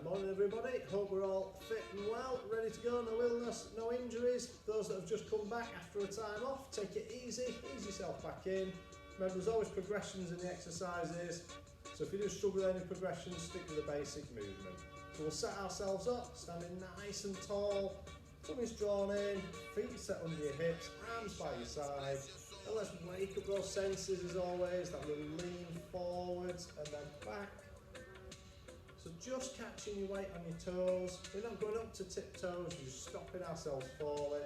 Morning everybody, hope we're all fit and well, ready to go, no illness, no injuries. Those that have just come back after a time off, take it easy, ease yourself back in. Remember, there's always progressions in the exercises, so if you do struggle with any progressions, stick with the basic movement. So we'll set ourselves up, standing nice and tall, tummy's drawn in, feet set under your hips, arms by your side, and let's wake up those senses as always, that we'll lean forwards and then back. So just catching your weight on your toes, we're not going up to tiptoes, we're just stopping ourselves falling,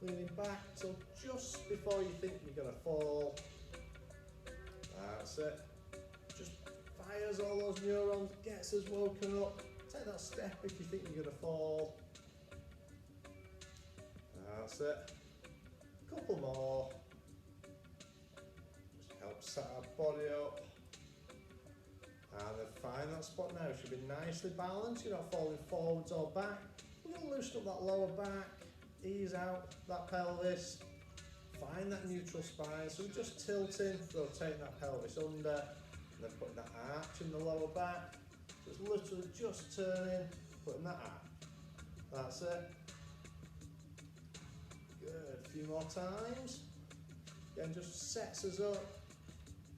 leaning back till just before you think you're going to fall. That's it. Just fires all those neurons, gets us woken up. Take that step if you think you're going to fall. That's it. A couple more. Just help set our body up. And then find that spot now. It should be nicely balanced. You're not falling forwards or back. We're going to loosen up that lower back. Ease out that pelvis. Find that neutral spine. So we're just tilting, rotating that pelvis under, and then putting that arch in the lower back. So it's literally just turning, putting that arch. That's it. Good. A few more times. Again, just sets us up.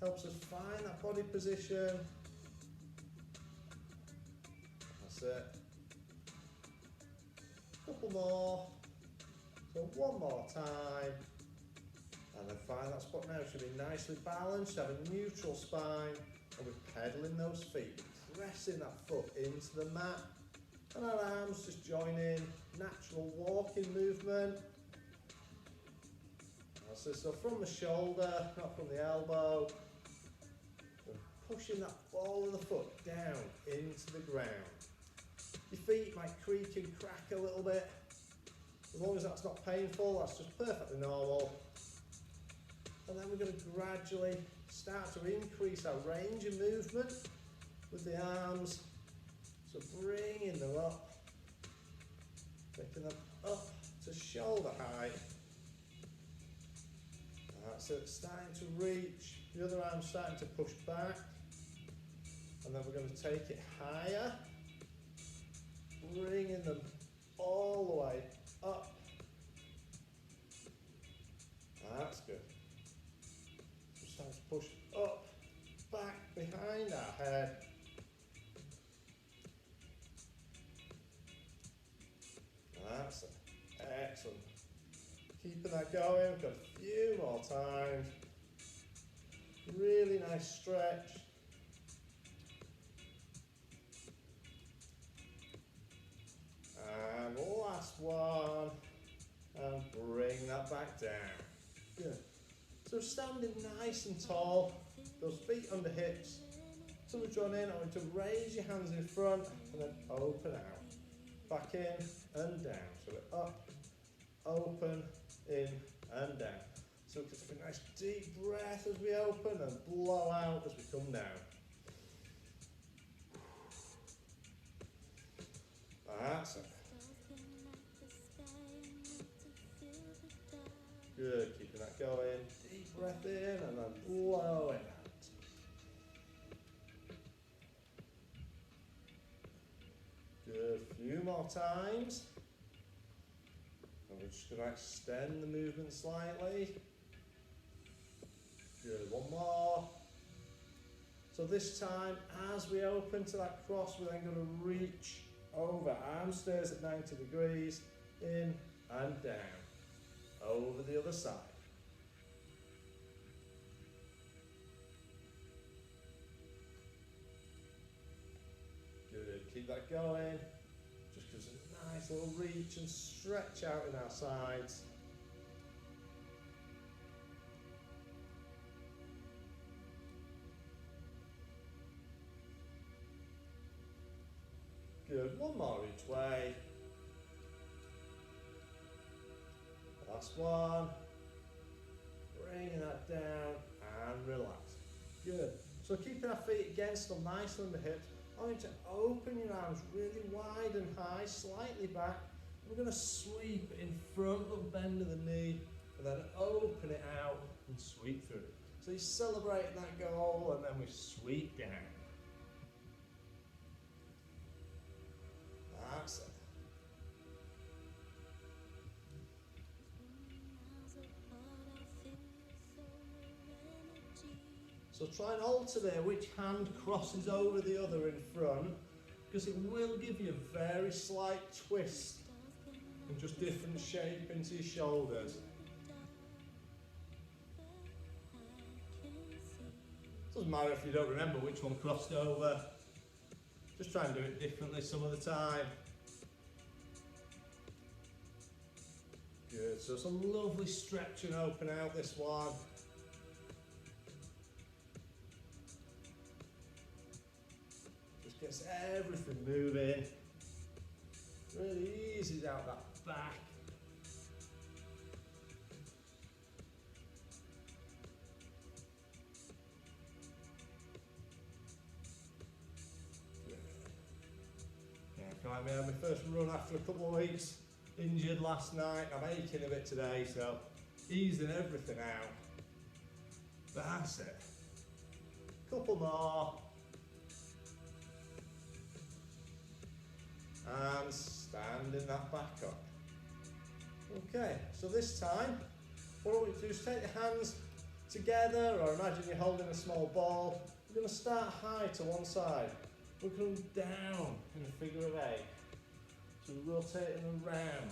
Helps us find that body position. That's it. Couple more. So one more time. And then find that spot now. It should be nicely balanced, have a neutral spine, and we're pedaling those feet, pressing that foot into the mat. And our arms just join in, natural walking movement. That's it. So from the shoulder, not from the elbow. We're pushing that ball of the foot down into the ground. Your feet might creak and crack a little bit. As long as that's not painful, that's just perfectly normal. And then we're going to gradually start to increase our range of movement with the arms. So bringing them up, taking them up to shoulder height. That's it, starting to reach. The other arm's starting to push back. And then we're going to take it higher, bringing them all the way up. That's good. Start to push up, back, behind our head. That's it. Excellent. Keeping that going. We've got a few more times. Really nice stretch. And last one. And bring that back down. Good. So standing nice and tall, those feet under hips. So we're drawn in, I want you to raise your hands in front and then open out. Back in and down. So we're up, open, in and down. So we can take a nice deep breath as we open and blow out as we come down. That's it. Good, keeping that going. Deep breath in and then blow it out. Good, a few more times. And we're just going to extend the movement slightly. Good, one more. So this time, as we open to that cross, we're then going to reach over. Arm stays at 90 degrees, in and down. Over the other side. Good, keep that going. Just gives a nice little reach and stretch out in our sides. Good, one more each way. Last one. Bringing that down and relax. Good. So keeping our feet against them nice under hips. I want you to open your arms really wide and high, slightly back. We're going to sweep in front, little bend of the knee, and then open it out and sweep through it. So you celebrate that goal and then we sweep down. So try and alternate which hand crosses over the other in front, because it will give you a very slight twist and just different shape into your shoulders. Doesn't matter if you don't remember which one crossed over, just try and do it differently some of the time. Good, so some lovely stretch and open out this one. Just gets everything moving. Really eases out that back. Good. Yeah, I had my first run after a couple of weeks. Injured last night, I'm aching a bit today, so easing everything out. That's it. Couple more. And standing that back up. Okay, so this time, what I want you to do is take your hands together, or imagine you're holding a small ball. We're going to start high to one side. We're going down in a figure of 8. So rotating around.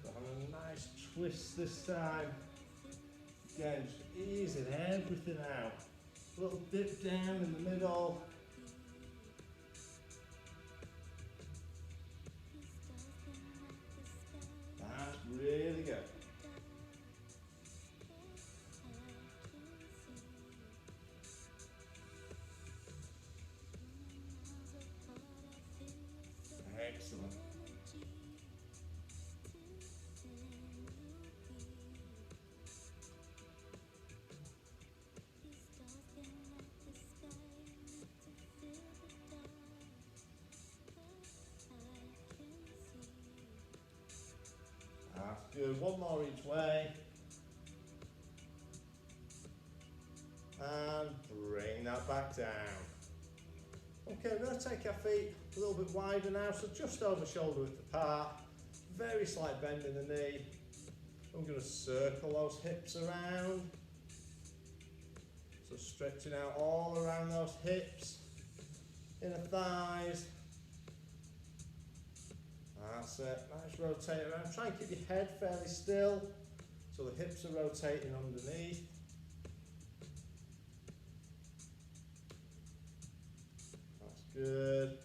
So having a nice twist this time. Again, just easing everything out. A little dip down in the middle. That's really good. Excellent. That's good. One more each way. And bring that back down. Okay, we're going to take our feet a little bit wider now, so just over shoulder width apart. Very slight bend in the knee. I'm going to circle those hips around. So stretching out all around those hips, inner thighs. That's it. Nice rotate around. Try and keep your head fairly still, so the hips are rotating underneath. Good,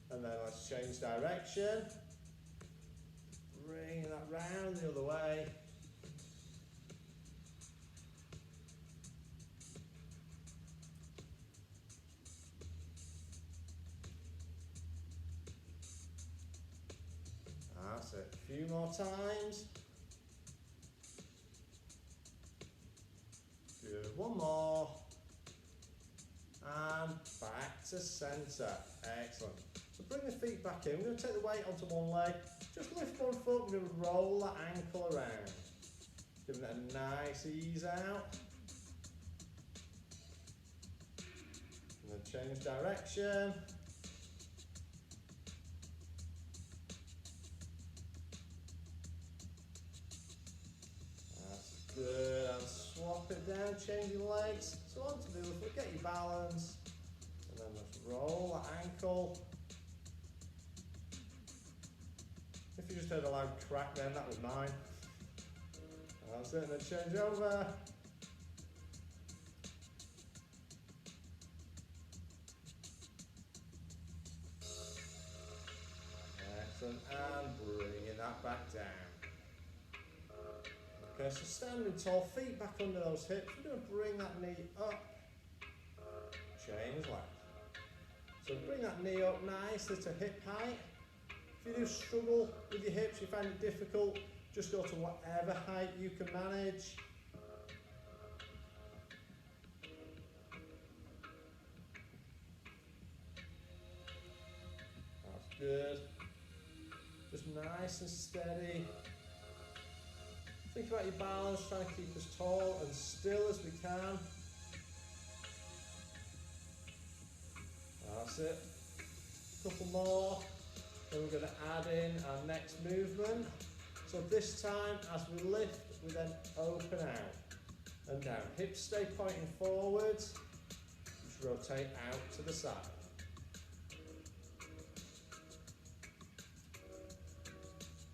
and then let's change direction. Bring that round the other way. That's it, a few more times. Good, one more. And back to centre. Excellent. So bring the feet back in. We're going to take the weight onto one leg. Just lift one foot. We're going to roll that ankle around. Giving it a nice ease out. And then change direction. That's good. And swap it down, changing legs. So on to the other foot, get your balance. And then let's roll that ankle. If you just heard a loud crack then, that was mine. That's it, and then change over. Excellent, and bringing that back down. Okay, so standing tall, feet back under those hips. We're going to bring that knee up, change left. So bring that knee up nicely to hip height. If you do struggle with your hips, you find it difficult, just go to whatever height you can manage. That's good. Just nice and steady. Think about your balance, trying to keep as tall and still as we can. That's it. Couple more. Then we're going to add in our next movement. So this time, as we lift, we then open out and down. Hips stay pointing forwards. Just rotate out to the side.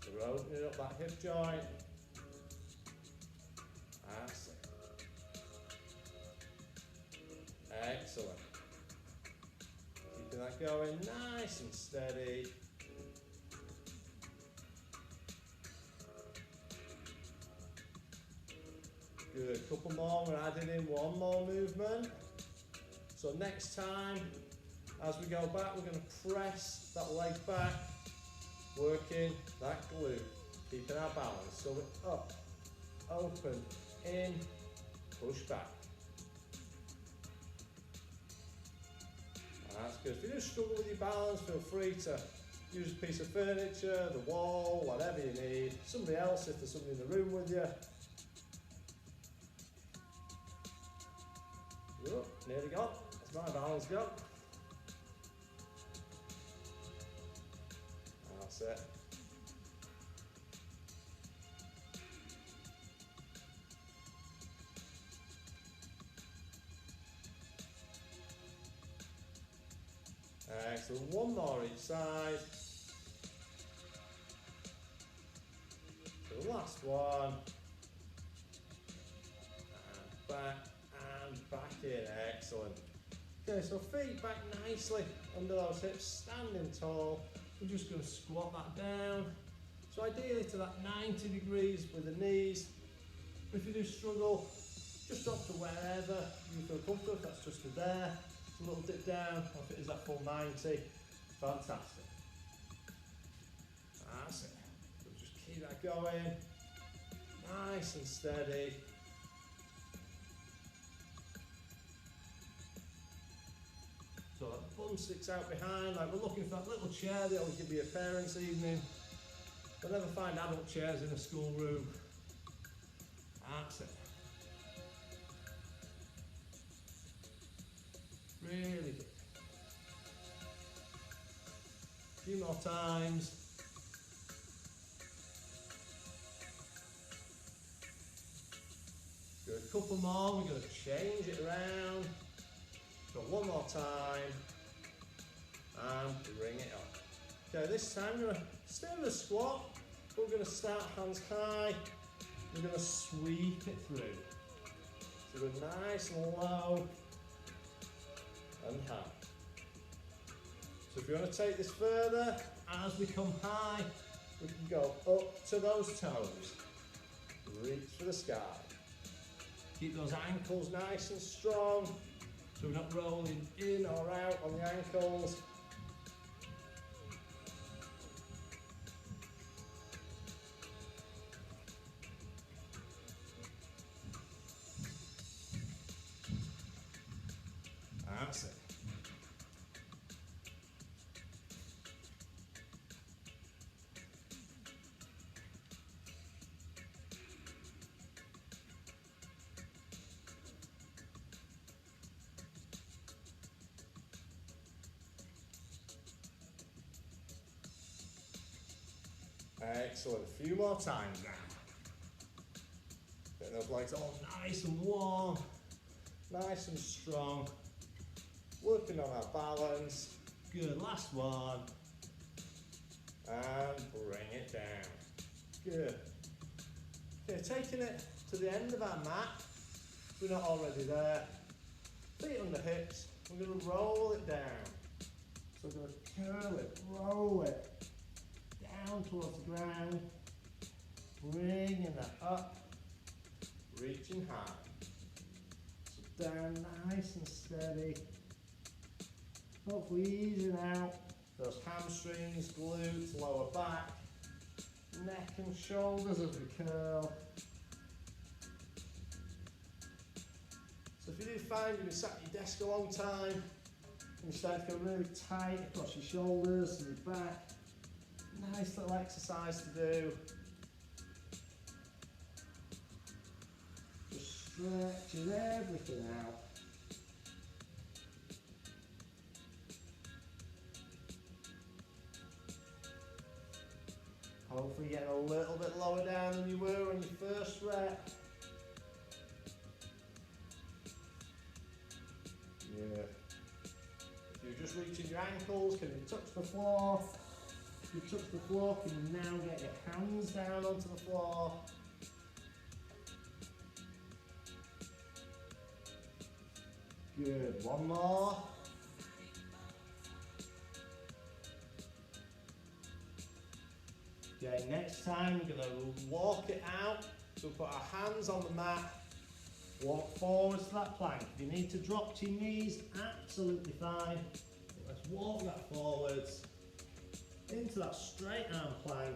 So we're opening up that hip joint. That's it. Excellent. Keeping that going nice and steady. Good, couple more, we're adding in one more movement. So next time, as we go back, we're going to press that leg back, working that glute, keeping our balance. So we're up, open, in, push back. That's good. If you do struggle with your balance, feel free to use a piece of furniture, the wall, whatever you need. Somebody else, if there's somebody in the room with you. Oh, nearly gone. That's my balance gone. That's it. Excellent. One more each side. So the last one. And back. And back in, excellent. Okay, so feet back nicely under those hips, standing tall. We're just going to squat that down. So ideally to that 90 degrees with the knees. If you do struggle, just drop to wherever you feel comfortable. If that's just to there, it's a little dip down. Or if it is that full 90, fantastic. That's it. So just keep that going, nice and steady. So that bum sticks out behind, like we're looking for that little chair they always give you a parents' evening. They'll never find adult chairs in a schoolroom. That's it. Really good. A few more times. Good, a couple more, we're going to change it around. So one more time, and bring it up. Okay, this time we're going to stay with a squat, but we're going to start hands high. We're going to sweep it through. So we're nice and low and high. So if you want to take this further, as we come high, we can go up to those toes. Reach for the sky. Keep those ankles nice and strong. So we're not rolling in or out on the ankles. That's it. Excellent, a few more times now. Get those legs all nice and warm, nice and strong. Working on our balance. Good, last one. And bring it down. Good. Okay, taking it to the end of our mat. If we're not already there. Feet under hips. We're going to roll it down. So we're going to curl it, roll it. Down towards the ground, bringing that up, reaching high. So down nice and steady. Hopefully easing out those hamstrings, glutes, lower back, neck and shoulders as we curl. So if you do find you've been sat at your desk a long time, and you start to feel really tight across your shoulders and your back, nice little exercise to do. Just stretching everything out. Hopefully getting a little bit lower down than you were on your first rep. Good. If you're just reaching your ankles, can you touch the floor? If you touch the floor, can you now get your hands down onto the floor? Good. One more. Okay, next time we're going to walk it out. So put our hands on the mat, walk forwards to that plank. If you need to drop to your knees, absolutely fine. But let's walk that forwards into that straight arm plank.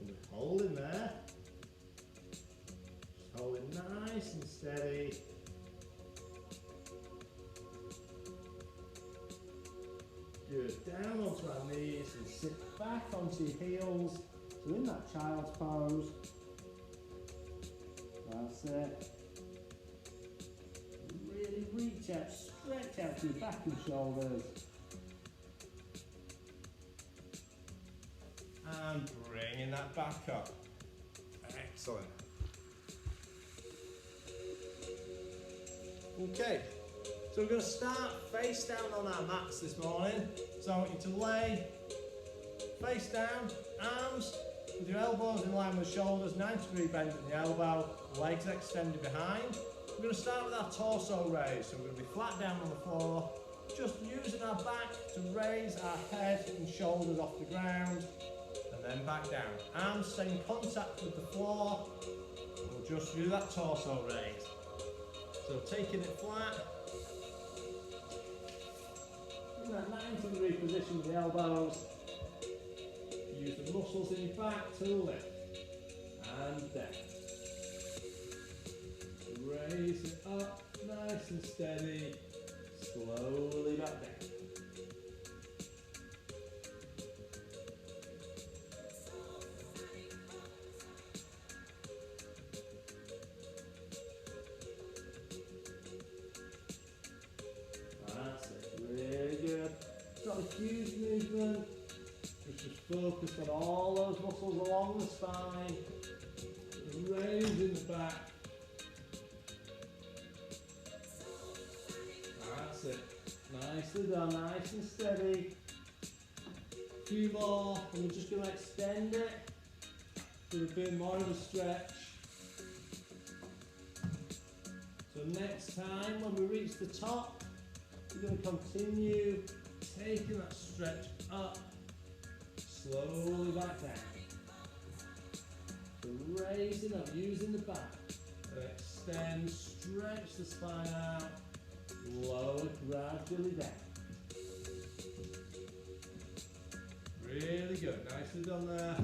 And we're holding there. Just holding nice and steady. Good. Down onto our knees and sit back onto your heels. So in that child's pose. That's it. Really reach out, stretch out to your back and shoulders. And bringing that back up. Excellent. Okay. So we're going to start face down on our mats this morning. So I want you to lay face down, arms with your elbows in line with shoulders, 90-degree bend at the elbow, legs extended behind. We're going to start with our torso raise. So we're going to be flat down on the floor, just using our back to raise our head and shoulders off the ground, and then back down. Arms stay in contact with the floor. We'll just do that torso raise. So taking it flat. In that 90-degree position with the elbows, use the muscles in your back to lift and down. Raise it up, nice and steady, slowly back down. Huge movement, just focus on all those muscles along the spine, raising the back. That's it, nicely done, nice and steady. A few more, and we're just going to extend it for a bit more of a stretch. So next time when we reach the top, we're going to continue taking that stretch up, slowly back down. So raising up, using the back, and extend, stretch the spine out, lower gradually down. Really good, nicely done there.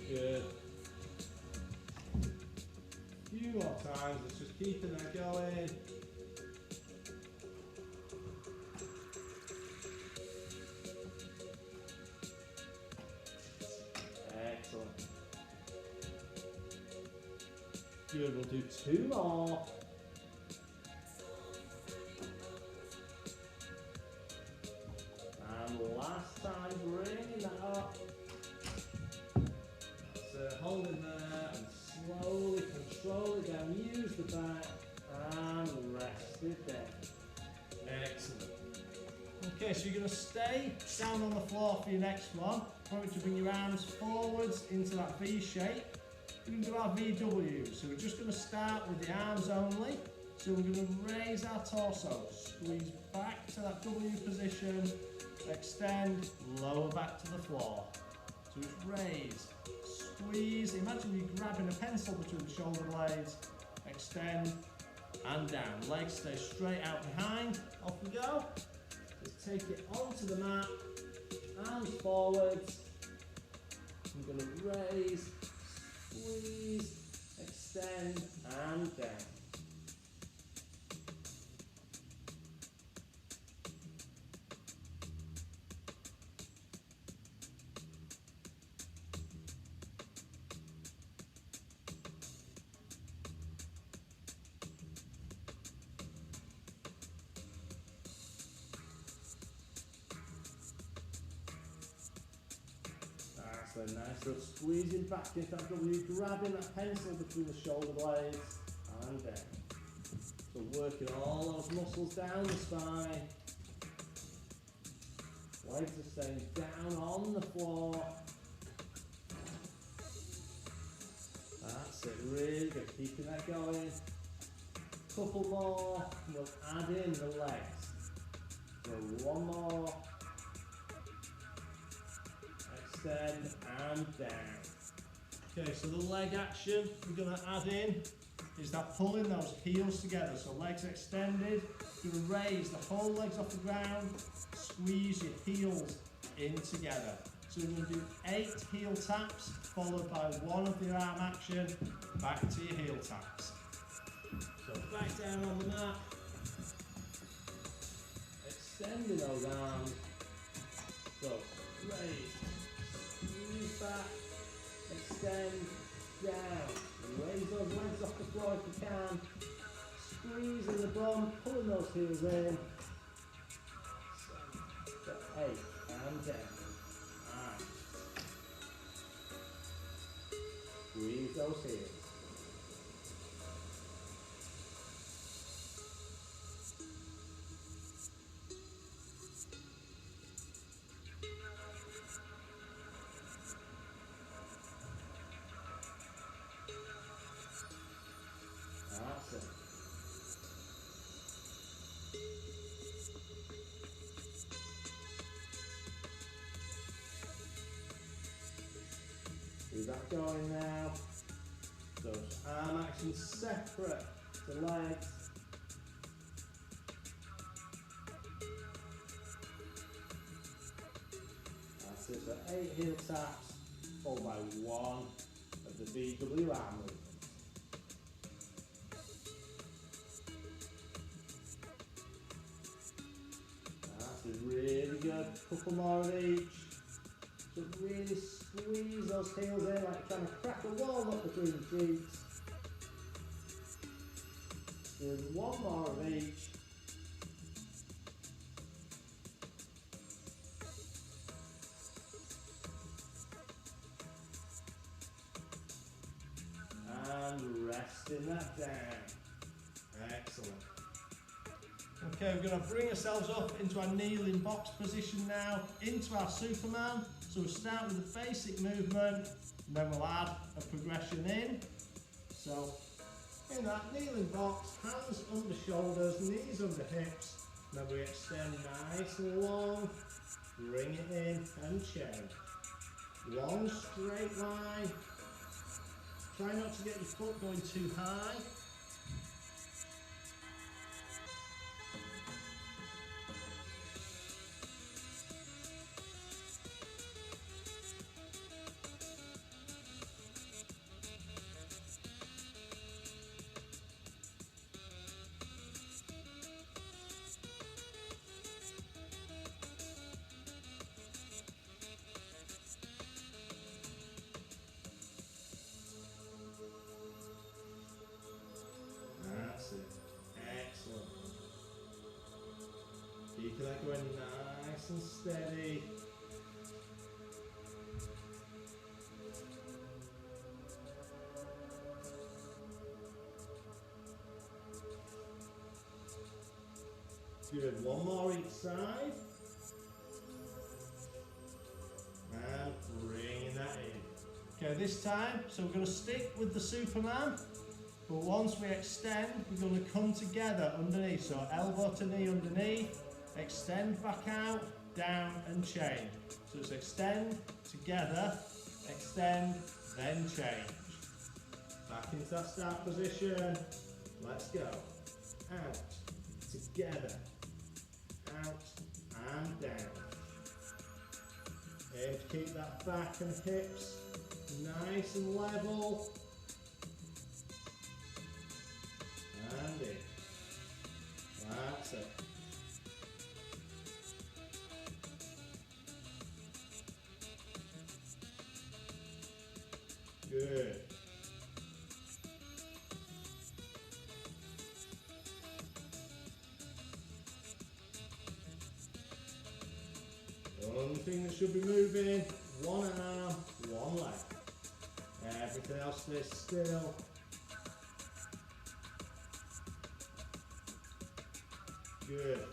Good. Few more times, let's just keeping that going. Excellent. Good, we'll do two more. And last time, bringing that up. That's it, holding there and slowly control it down, use the back and rest it down. Excellent. Okay, so you're going to stay down on the floor for your next one. I want you to bring your arms forwards into that V shape. We're going to do our VW, so we're just going to start with the arms only. So we're going to raise our torso, squeeze back to that W position, extend, lower back to the floor. So it's raise, squeeze, imagine you're grabbing a pencil between the shoulder blades, extend and down. Legs stay straight out behind, off we go. Let's take it onto the mat, arms forwards. I'm going to raise, squeeze, extend and down. Excellent, nice. So squeezing back into that W, grabbing that pencil between the shoulder blades and down. So working all those muscles down the spine. Legs are staying down on the floor. That's it, really good. Keeping that going. Couple more, and we'll add in the legs. So one more. Extend and down. Okay, so the leg action we're going to add in is that pulling those heels together. So legs extended, you're going to raise the whole legs off the ground, squeeze your heels in together. So we're going to do 8 heel taps, followed by 1 of the arm action, back to your heel taps. So back down on the mat, extending those arms, so raise, squeeze back, extend, down, raise those legs off the floor if you can, squeezing the bum, pulling those heels in, so 8 and down, and squeeze those heels. Keep that going now. Those arm actions separate the legs. That's it, so 8 heel taps, followed by 1 of the VW arm movements. That's it, really good. Couple more of each. So really squeeze those heels in like you're trying to crack a walnut between the cheeks. Doing 1 more of each. And resting that down. Excellent. Okay, we're going to bring ourselves up into our kneeling box position now, into our Superman. So we'll start with the basic movement, and then we'll add a progression in. So in that kneeling box, hands under shoulders, knees under hips, and then we extend nice and long, bring it in and change. Long straight line. Try not to get your foot going too high. Excellent. Keep that going nice and steady. Good. 1 more each side. And bringing that in. Okay, this time, so we're going to stick with the Superman. But once we extend, we're going to come together underneath. So elbow to knee underneath, extend back out, down and change. So it's extend, together, extend, then change. Back into that start position. Let's go. Out, together, out and down. Aim to keep that back and hips nice and level. And in. That's it. Good. The only thing that should be moving, one arm, one leg. Everything else stays still. Good.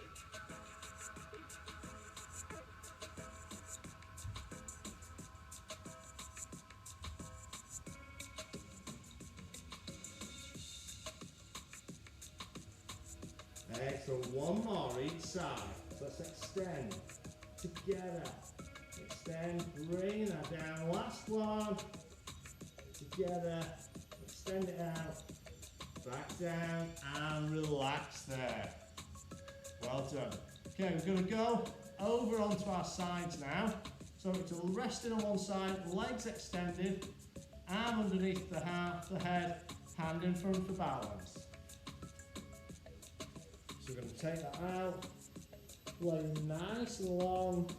Excellent. One more each side. So let's extend together. Extend, bring that down. Last one. Together. Extend it out. Back down and relax there. Well done. Okay, we're going to go over onto our sides now. So it's resting on one side, legs extended, arm underneath the head, hand in front for balance. So we're going to take that out, laying nice and long,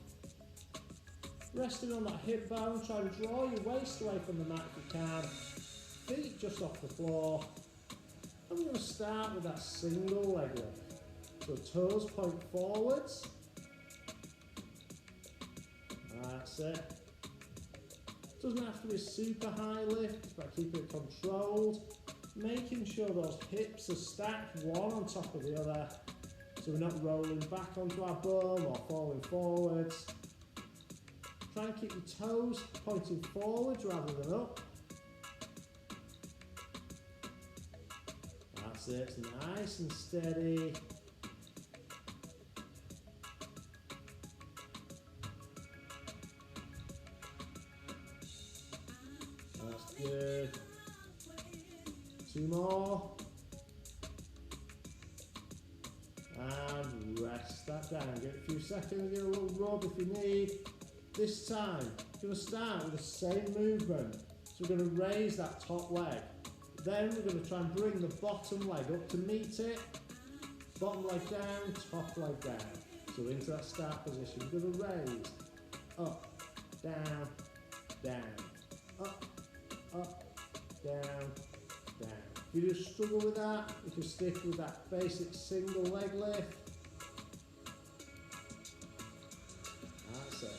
resting on that hip bone, try to draw your waist away from the mat if you can, feet just off the floor. And we're going to start with that single leg lift. So toes point forwards. That's it. Doesn't have to be a super high lift, but keep it controlled. Making sure those hips are stacked one on top of the other, so we're not rolling back onto our bum or falling forwards. Try and keep your toes pointing forwards rather than up. That's it, it's nice and steady. That's good. Two more. And rest that down. Give it a few seconds, give it a little rub if you need. This time, you're going to start with the same movement. So we're going to raise that top leg. Then we're going to try and bring the bottom leg up to meet it. Bottom leg down, top leg down. So into that start position. We're going to raise. Up, down, down. Up, up, down, down. If you just struggle with that, you can stick with that basic single leg lift. That's it.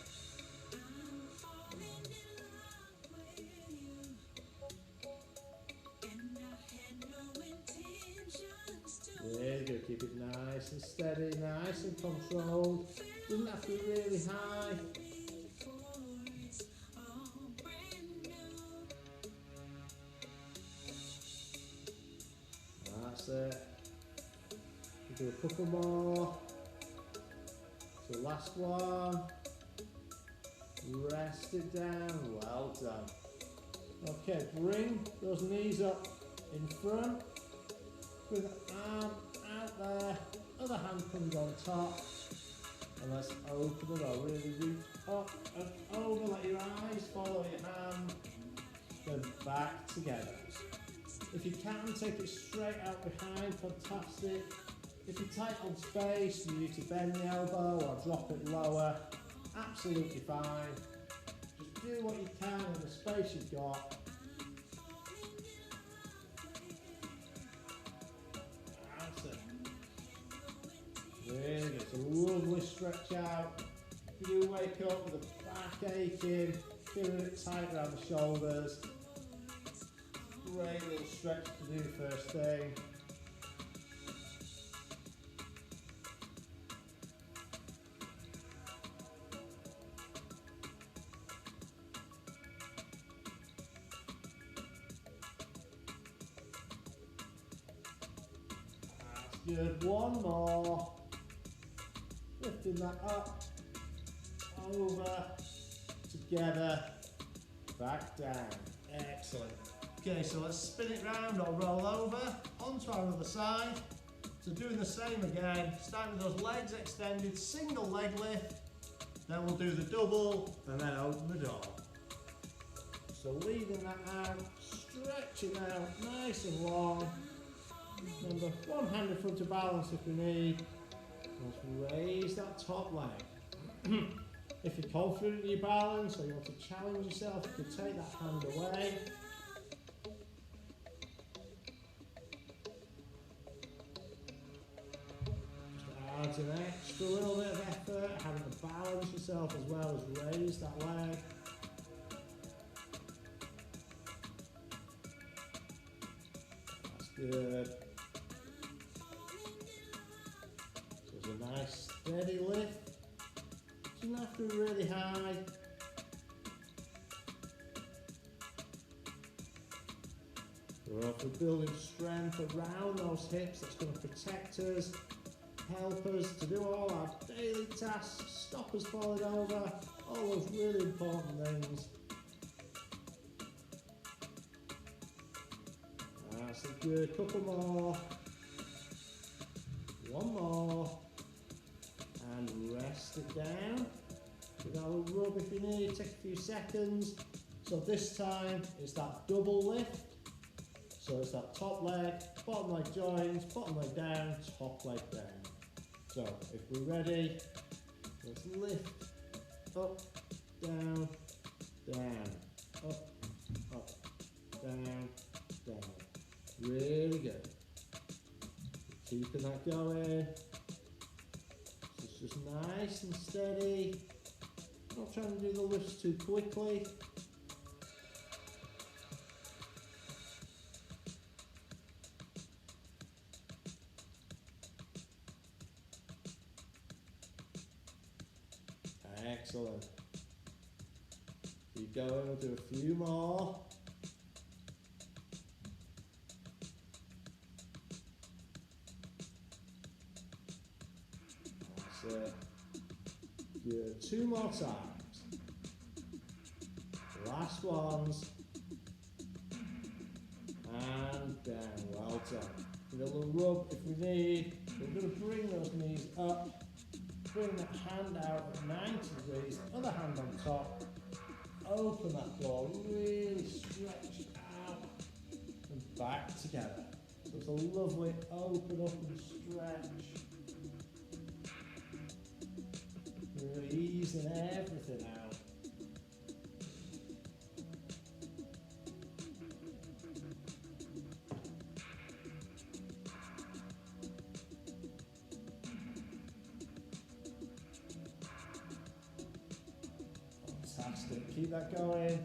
There you go, keep it nice and steady, nice and controlled. Doesn't have to be really high. That's it. We'll do a couple more. So last one. Rest it down. Well done. Okay, bring those knees up in front. With the arm out there. Other hand comes on top. And let's open it up. Really reach up and over. Let your eyes follow your hand. Then back together. If you can, take it straight out behind, fantastic. If you're tight on space, you need to bend the elbow or drop it lower, absolutely fine. Just do what you can in the space you've got. That's it. There you go, it's a lovely stretch out. If you do wake up with the back aching, feeling it tight around the shoulders, great little stretch to do first thing. That's good. One more. Lifting that up, over, together, back down. Excellent. Okay, so let's spin it round or roll over onto our other side. So doing the same again, starting with those legs extended, single leg lift, then we'll do the double and then open the door. So leaving that out, stretching out nice and long. Remember, one hand in front to balance if we need. Let's raise that top leg. If you're confident in your balance or you want to challenge yourself, you can take that hand away. Adds an extra little bit of effort, having to balance yourself as well as raise that leg. Good. So it's a nice steady lift. Doesn't have to be really high. We're also building strength around those hips. That's going to protect us, help us to do all our daily tasks, stop us falling over, all those really important things. That's a good, couple more. One more. And rest it down. Give that a rub if you need, take a few seconds. So this time it's that double lift. So it's that top leg, bottom leg joins, bottom leg down, top leg down. So if we're ready, let's lift, up, down, down, up, up, down, down. Really good. Keeping that going. It's just nice and steady. Not trying to do the lifts too quickly. Excellent. Keep going, we'll do a few more. That's it. Good. 2 more times. Last ones. And down. Well done. A little rub if we need. We're going to bring those knees up. Bring that hand out at 90 degrees, other hand on top, open that floor, really stretch out and back together. So it's a lovely open up and stretch. Really easing everything out. Fantastic, keep that going.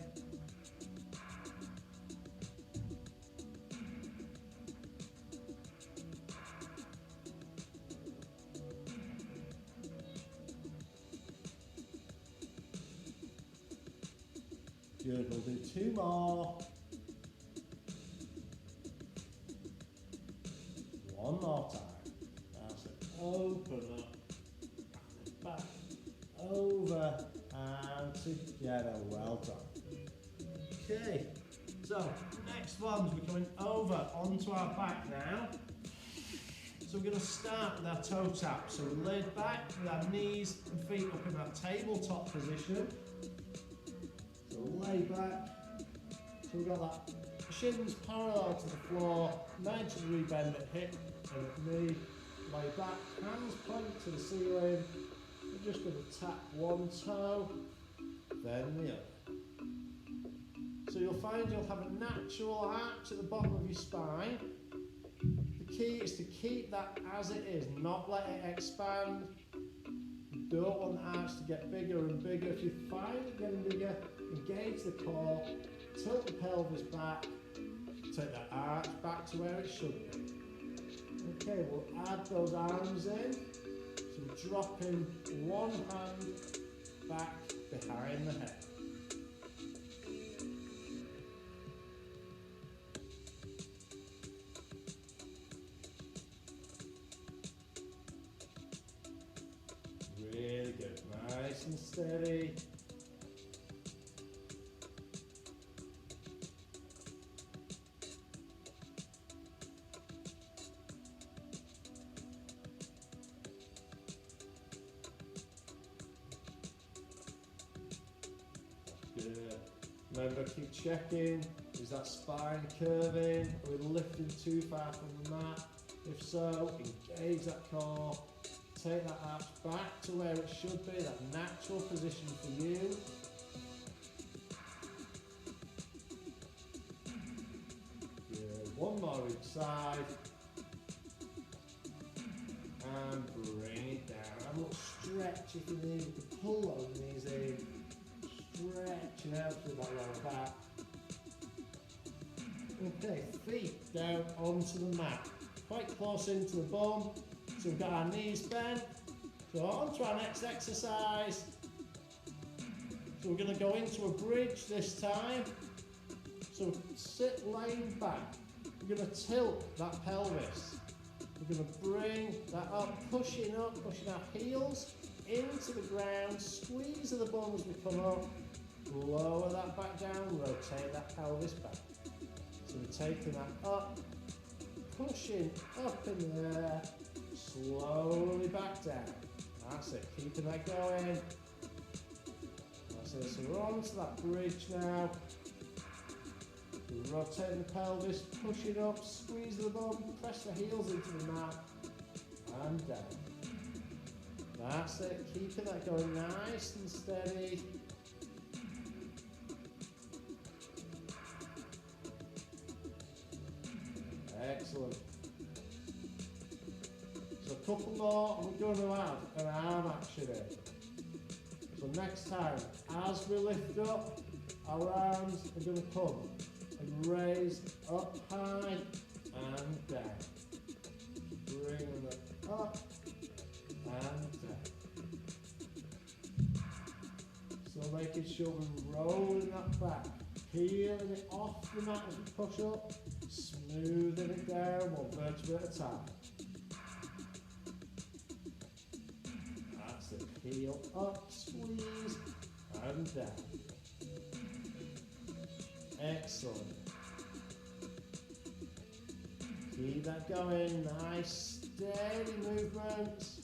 Good, we'll do 2 more. 1 more time. That's it. Open up. Back. Over. And together. Well done. Okay. So, next ones, we're coming over onto our back now. So we're going to start with our toe tap. So we're laid back with our knees and feet up in that tabletop position. So lay back. So we've got that shins parallel to the floor, 90-degree bend at hip and at knee. Lay back, hands point to the ceiling. We're just going to tap one toe, then the other. So you'll find you'll have a natural arch at the bottom of your spine. The key is to keep that as it is, not let it expand. You don't want the arch to get bigger and bigger. If you find it getting bigger, engage the core, tilt the pelvis back, take that arch back to where it should be. Okay, we'll add those arms in. So we're dropping one hand back behind the head. Really good, nice and steady. Good. Remember, keep checking. Is that spine curving? Are we lifting too far from the mat? If so, engage that core. Take that arch back to where it should be, that natural position for you. Good. One more each side. And bring it down. Have a little stretch if you need to pull those knees in. Stretching out through that lower back. Okay, feet down onto the mat, quite close into the bum. So we've got our knees bent. So on to our next exercise. So we're going to go into a bridge this time. So sit laying back. We're going to tilt that pelvis. We're going to bring that up, pushing our heels into the ground, squeeze of the bum as we come up, lower that back down, rotate that pelvis back. So we're taking that up, pushing up in there, slowly back down. That's it, keeping that going. That's it, so we're on to that bridge now. We're rotating the pelvis, pushing up, squeeze the bum, press the heels into the mat, and down. That's it, keeping that going nice and steady. Excellent. So a couple more, and we're going to add an arm action in. So next time, as we lift up, our arms are going to come and raise up high and down. Bring them up and down. So making sure we're rolling that back, peeling it off the mat as we push up, smoothing it down one vertebra at a time. That's it, peel up, squeeze and down. Excellent. Keep that going, nice steady movements.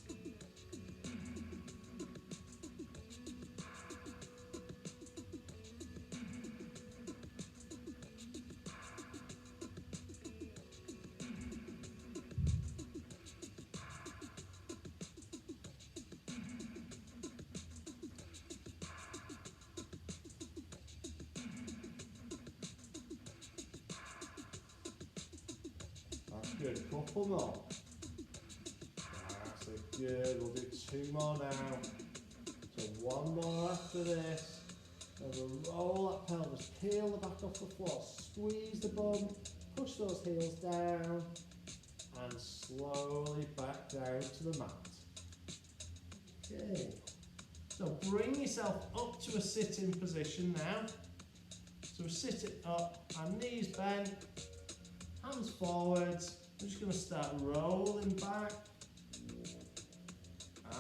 Good, couple more. That's it, good. We'll do two more now. So one more after this. And we'll roll that pelvis, peel the back off the floor, squeeze the bum, push those heels down, and slowly back down to the mat. Okay. So bring yourself up to a sitting position now. So we're sitting up, our knees bent, hands forwards. I'm just going to start rolling back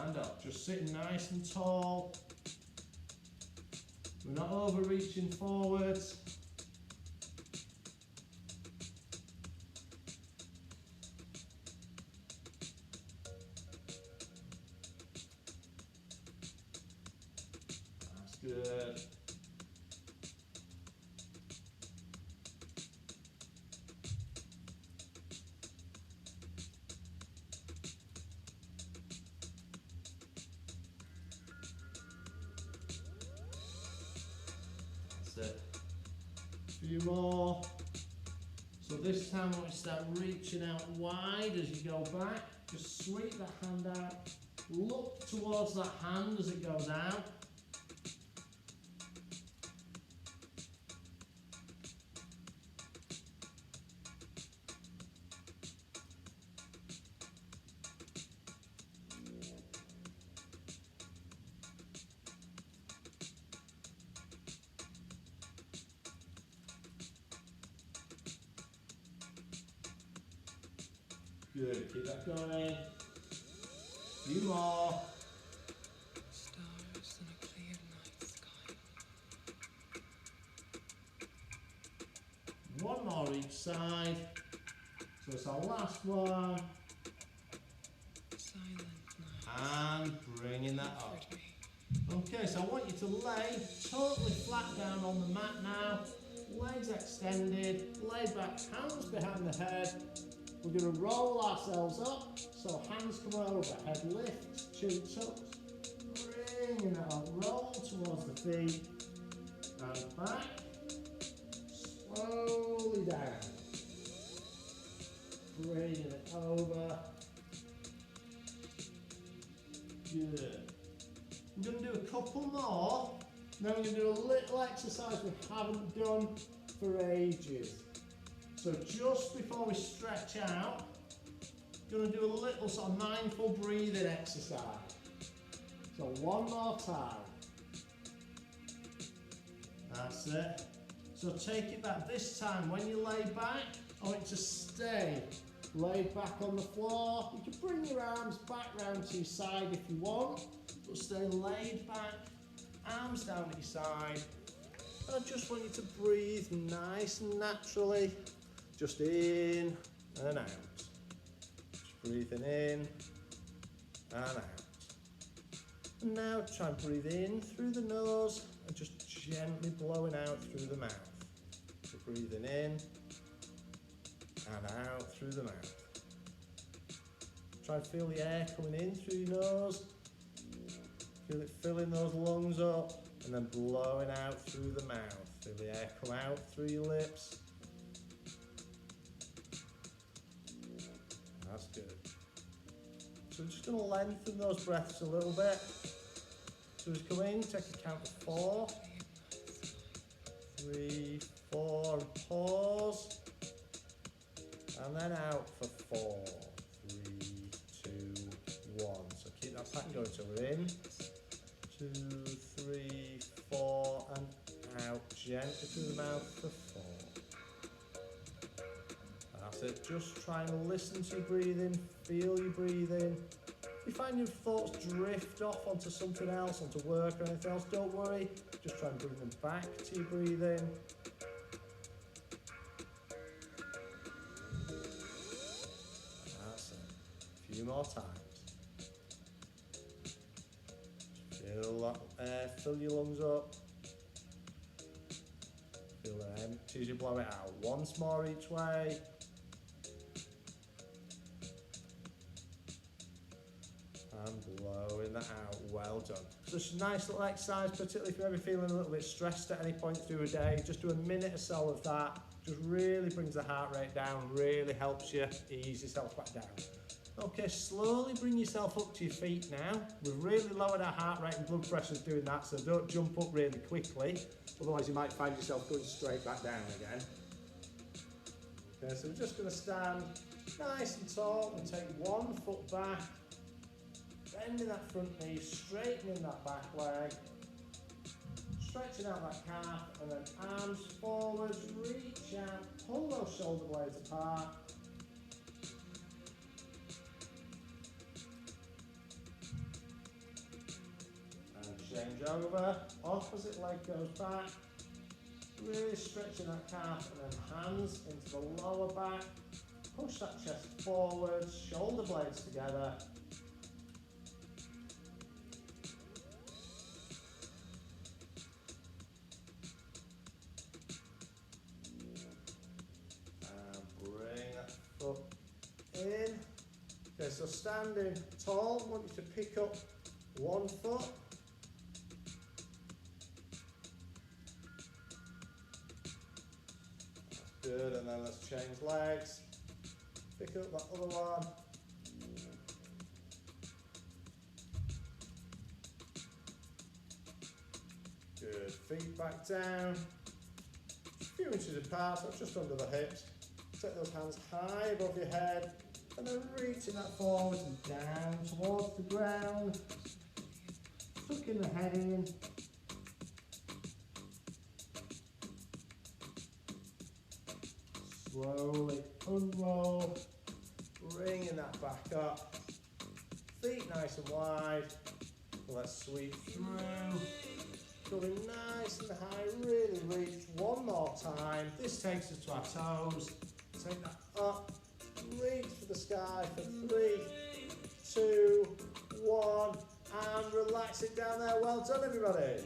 and up, just sitting nice and tall. We're not overreaching forwards. That's good. Few more. So this time when we start reaching out wide as you go back, just sweep that hand out, look towards that hand as it goes out. Good, keep that going. Few more. Stars in a clear night sky. One more each side. So it's our last one. Silent night. And bringing that up. Okay, so I want you to lay totally flat down on the mat now. Legs extended, lay back, hands behind the head. We're going to roll ourselves up, so hands come over, head lifts, chin tucks, bringing it up, roll towards the feet, and back, slowly down, bringing it over, good. We're going to do a couple more, then we're going to do a little exercise we haven't done for ages. So just before we stretch out, going to do a little sort of mindful breathing exercise. So one more time. That's it. So take it back. This time when you lay back, I want you to stay laid back on the floor. You can bring your arms back round to your side if you want, but stay laid back, arms down at your side. I just want you to breathe nice and naturally, just in and out. Just breathing in and out. And now try and breathe in through the nose and just gently blowing out through the mouth. So breathing in and out through the mouth. Try and feel the air coming in through your nose. Feel it filling those lungs up and then blowing out through the mouth. Feel the air come out through your lips. That's good. So we're just going to lengthen those breaths a little bit. So just come in, take a count of 4, 3, 4, and pause. And then out for 4, 3, 2, 1. So keep that pattern going. So we're in, 2, 3, 4, and out. Gently through the mouth for 4. That's it. Just try and listen to your breathing, feel your breathing. If you find your thoughts drift off onto something else, onto work or anything else, don't worry. Just try and bring them back to your breathing. That's it. A few more times. Feel that air, fill your lungs up. Feel it empty as you blow it out. Once more each way. And blowing that out. Well done. So it's a nice little exercise, particularly if you're ever feeling a little bit stressed at any point through a day. Just do a minute or so of that. Just really brings the heart rate down, really helps you ease yourself back down. Okay, slowly bring yourself up to your feet now. We've really lowered our heart rate and blood pressure doing that, so don't jump up really quickly. Otherwise you might find yourself going straight back down again. Okay, so we're just going to stand nice and tall and take one foot back. Bending that front knee, straightening that back leg. Stretching out that calf and then arms forwards, reach out, pull those shoulder blades apart. Change over, opposite leg goes back, really stretching that calf and then hands into the lower back, push that chest forwards, shoulder blades together. And bring that foot in. Okay, so standing tall, I want you to pick up one foot. Good, and then let's change legs. Pick up that other one. Good, feet back down. A few inches apart, so just under the hips. Take those hands high above your head, and then reaching that forward and down towards the ground. Tucking the head in. Slowly unroll, bringing that back up, feet nice and wide. Let's sweep through, going nice and high, really reach. One more time. This takes us to our toes. Take that up, reach for the sky for 3, 2, 1, and relax it down there. Well done, everybody.